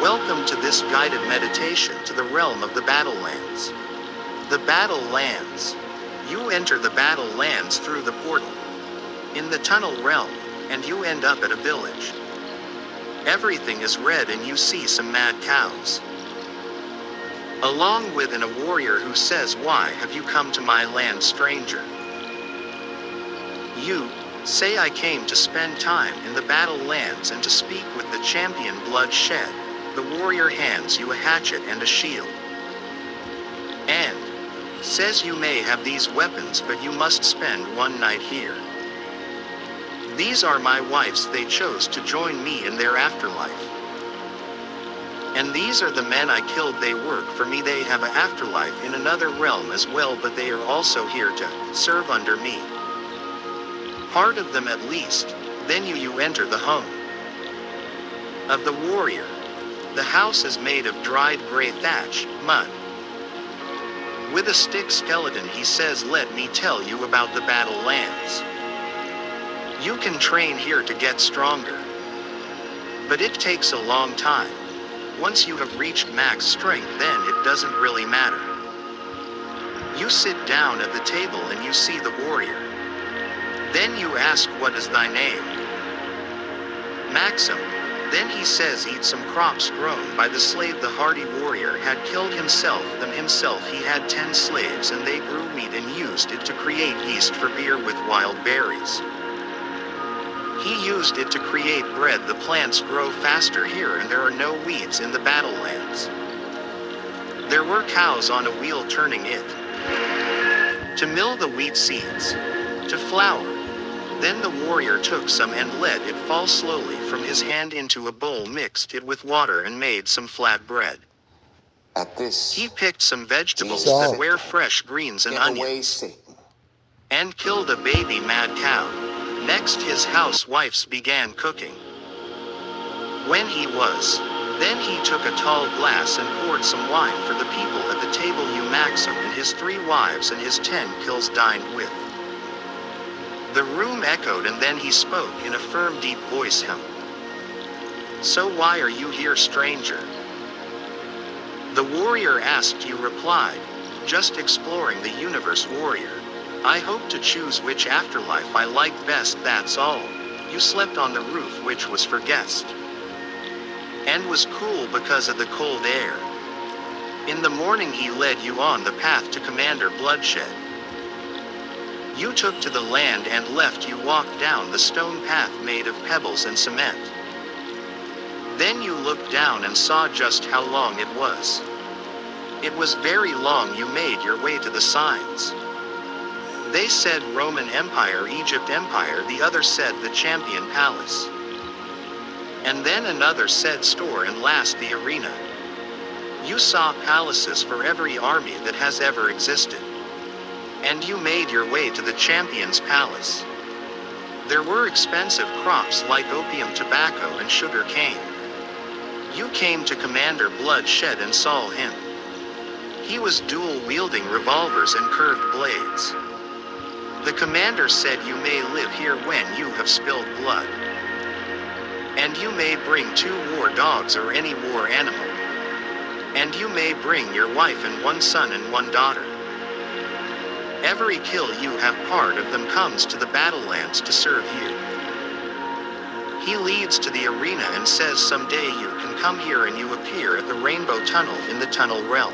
Welcome to this guided meditation to the realm of the Battlelands. The Battlelands. You enter the Battlelands through the portal in the tunnel realm, and you end up at a village. Everything is red and you see some mad cows. Along with a warrior who says, "Why have you come to my land, stranger?" You say, "I came to spend time in the Battlelands and to speak with the champion Bloodshed." The warrior hands you a hatchet and a shield. And says you may have these weapons, but you must spend one night here. These are my wives, they chose to join me in their afterlife. And these are the men I killed, they work for me, they have an afterlife in another realm as well, but they are also here to serve under me. Part of them at least. Then you enter the home of the warrior. The house is made of dried gray thatch, mud. With a stick skeleton, he says, "Let me tell you about the Battlelands. You can train here to get stronger. But it takes a long time. Once you have reached max strength, then it doesn't really matter." You sit down at the table and you see the warrior. Then you ask, "What is thy name?" "Maxim." Then he says, "Eat some crops grown by the slave." The hardy warrior had killed himself. He had 10 slaves, and they grew wheat and used it to create yeast for beer with wild berries. He used it to create bread. The plants grow faster here, and there are no weeds in the Battlelands. There were cows on a wheel turning it to mill the wheat seeds to flour. Then the warrior took some and let it fall slowly from his hand into a bowl, mixed it with water, and made some flat bread. At this, he picked some vegetables Jesus. that were fresh greens and Get away, onions, Satan. and killed a baby mad cow. Next his housewives began cooking. Then he took a tall glass and poured some wine for the people at the table. Maxim and his 3 wives and his 10 kills dined with. The room echoed, and then he spoke in a firm, deep voice, "So why are you here, stranger?" The warrior asked. You replied, "Just exploring the universe, warrior. I hope to choose which afterlife I like best, that's all." You slept on the roof, which was for guests, and was cool because of the cold air. In the morning he led you on the path to Commander Bloodshed. You took to the land and left. You walked down the stone path made of pebbles and cement. Then you looked down and saw just how long it was. It was very long. You made your way to the signs. They said Roman Empire, Egypt Empire, the other said the Champion Palace. And then another said store, and last the arena. You saw palaces for every army that has ever existed. And you made your way to the Champion's Palace. There were expensive crops like opium, tobacco, and sugar cane. You came to Commander Bloodshed and saw him. He was dual-wielding revolvers and curved blades. The commander said, "You may live here when you have spilled blood. And you may bring 2 war dogs or any war animal. And you may bring your wife and 1 son and 1 daughter. Every kill you have, part of them comes to the Battlelands to serve you." He leads to the arena and says, "Someday you can come here," and you appear at the Rainbow Tunnel in the tunnel realm.